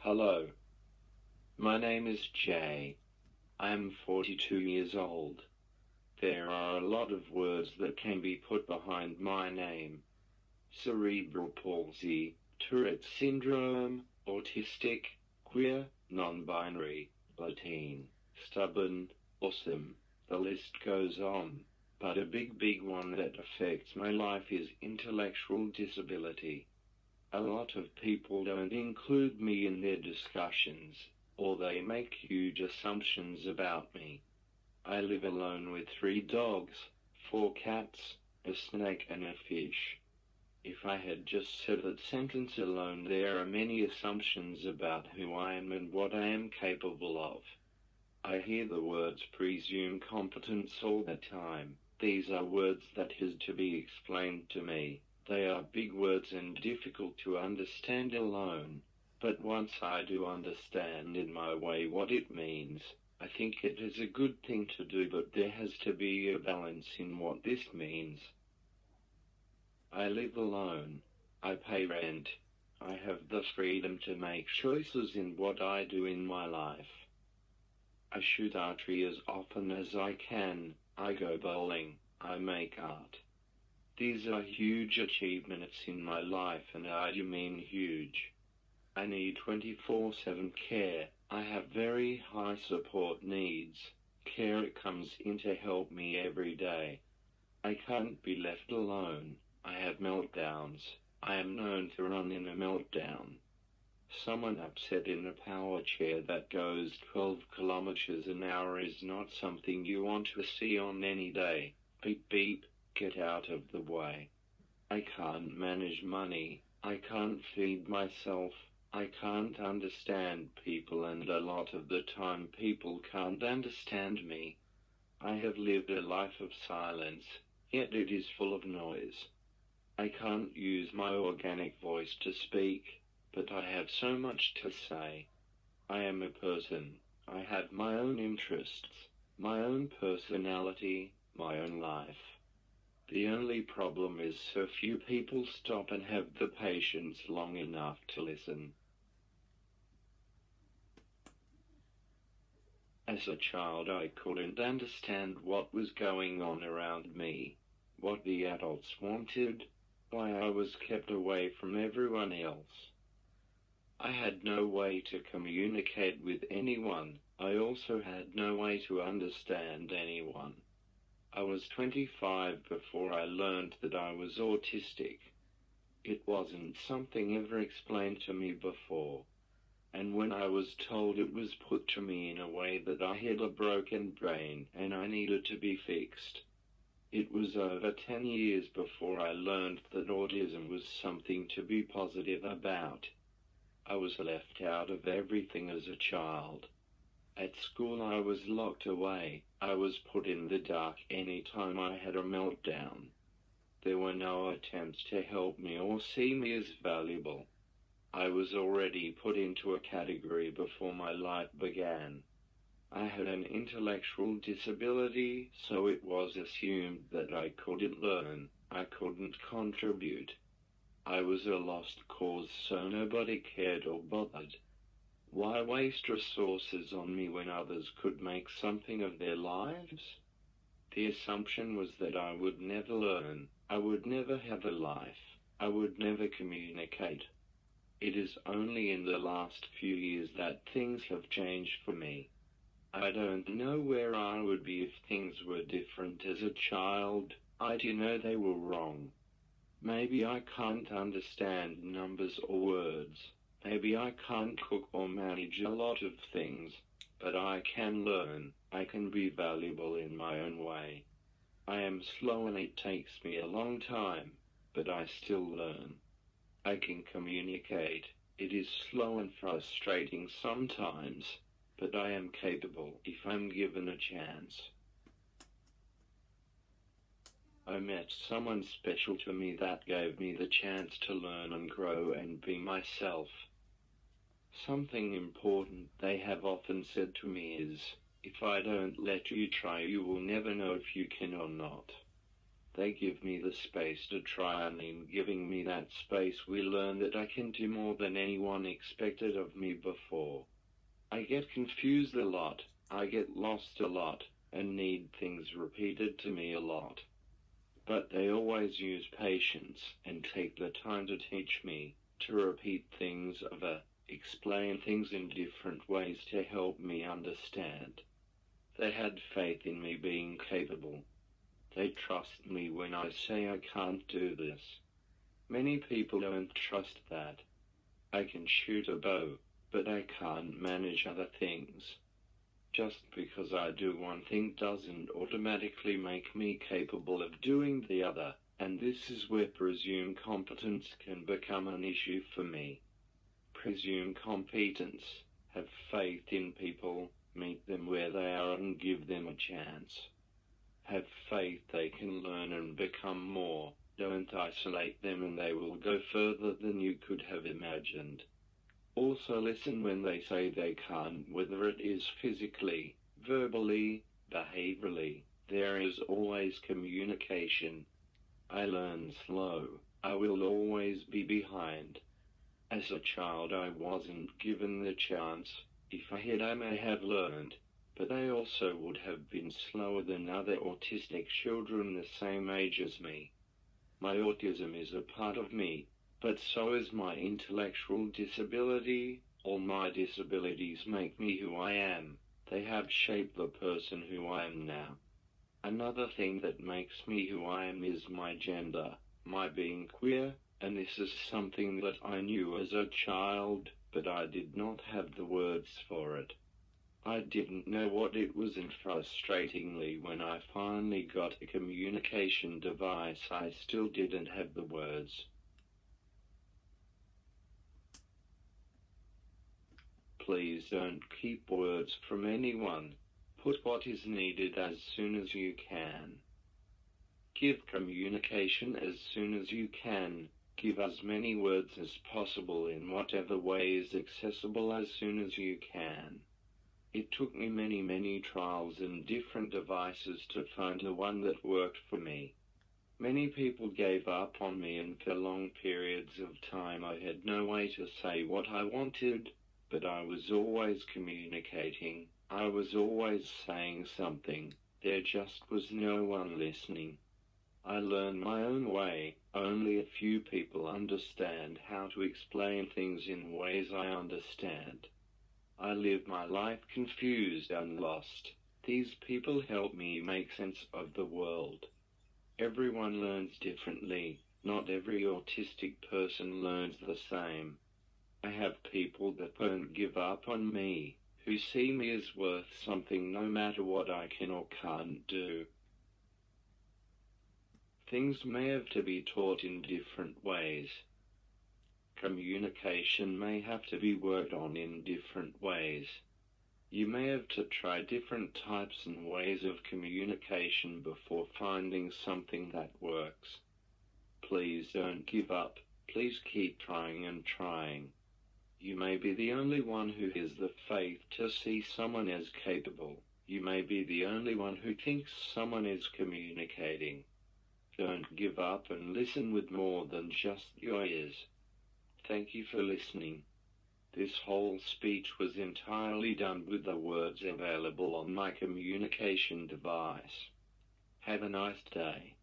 Hello, my name is Jay. I am 42 years old. There are a lot of words that can be put behind my name. Cerebral palsy, Tourette syndrome, autistic, queer, non-binary, Latin, stubborn, awesome. The list goes on. But a big one that affects my life is intellectual disability. A lot of people don't include me in their discussions, or they make huge assumptions about me. I live alone with 3 dogs, 4 cats, a snake and a fish. If I had just said that sentence alone, there are many assumptions about who I am and what I am capable of. I hear the words presume competence all the time. These are words that has to be explained to me. They are big words and difficult to understand alone, but once I do understand in my way what it means, I think it is a good thing to do, but there has to be a balance in what this means. I live alone. I pay rent. I have the freedom to make choices in what I do in my life. I shoot archery as often as I can. I go bowling. I make art. These are huge achievements in my life, and I do mean huge. I need 24/7 care. I have very high support needs. Care comes in to help me every day. I can't be left alone. I have meltdowns. I am known to run in a meltdown. Someone upset in a power chair that goes 12 kilometers an hour is not something you want to see on any day. Beep beep. Get out of the way. I can't manage money. I can't feed myself. I can't understand people, and a lot of the time people can't understand me. I have lived a life of silence, yet it is full of noise. I can't use my organic voice to speak, but I have so much to say. I am a person. I have my own interests, my own personality, my own life. The only problem is so few people stop and have the patience long enough to listen. As a child, I couldn't understand what was going on around me, what the adults wanted, why I was kept away from everyone else. I had no way to communicate with anyone. I also had no way to understand anyone. I was 25 before I learned that I was autistic. It wasn't something ever explained to me before, and when I was told, it was put to me in a way that I had a broken brain and I needed to be fixed. It was over 10 years before I learned that autism was something to be positive about. I was left out of everything as a child. At school I was locked away. I was put in the dark any time I had a meltdown. There were no attempts to help me or see me as valuable. I was already put into a category before my life began. I had an intellectual disability, so it was assumed that I couldn't learn, I couldn't contribute. I was a lost cause, so nobody cared or bothered. Why waste resources on me when others could make something of their lives? The assumption was that I would never learn, I would never have a life, I would never communicate. It is only in the last few years that things have changed for me. I don't know where I would be if things were different as a child. I do know they were wrong. Maybe I can't understand numbers or words. Maybe I can't cook or manage a lot of things, but I can learn. I can be valuable in my own way. I am slow and it takes me a long time, but I still learn. I can communicate. It is slow and frustrating sometimes, but I am capable if I'm given a chance. I met someone special to me that gave me the chance to learn and grow and be myself. Something important they have often said to me is, if I don't let you try, you will never know if you can or not. They give me the space to try, and in giving me that space we learn that I can do more than anyone expected of me before. I get confused a lot, I get lost a lot, and need things repeated to me a lot. But they always use patience and take the time to teach me, to repeat things over, explain things in different ways to help me understand. They had faith in me being capable. They trust me when I say I can't do this. Many people don't trust that. I can shoot a bow, but I can't manage other things. Just because I do one thing doesn't automatically make me capable of doing the other, and this is where presumed competence can become an issue for me. Presume competence, have faith in people, meet them where they are and give them a chance. Have faith they can learn and become more, don't isolate them and they will go further than you could have imagined. Also listen when they say they can't, whether it is physically, verbally, behaviorally, there is always communication. I learn slow, I will always be behind. As a child I wasn't given the chance. If I had I may have learned, but I also would have been slower than other autistic children the same age as me. My autism is a part of me, but so is my intellectual disability. All my disabilities make me who I am. They have shaped the person who I am now. Another thing that makes me who I am is my gender, my being queer, and this is something that I knew as a child, but I did not have the words for it. I didn't know what it was, and frustratingly when I finally got a communication device I still didn't have the words. Please don't keep words from anyone. Put what is needed as soon as you can. Give communication as soon as you can. Give as many words as possible in whatever way is accessible as soon as you can. It took me many trials and different devices to find the one that worked for me. Many people gave up on me, and for long periods of time I had no way to say what I wanted, but I was always communicating. I was always saying something. There just was no one listening. I learned my own way. Only a few people understand how to explain things in ways I understand. I live my life confused and lost. These people help me make sense of the world. Everyone learns differently. Not every autistic person learns the same. I have people that won't give up on me, who see me as worth something no matter what I can or can't do. Things may have to be taught in different ways. Communication may have to be worked on in different ways. You may have to try different types and ways of communication before finding something that works. Please don't give up. Please keep trying and trying. You may be the only one who has the faith to see someone as capable. You may be the only one who thinks someone is communicating. Don't give up and listen with more than just your ears. Thank you for listening. This whole speech was entirely done with the words available on my communication device. Have a nice day.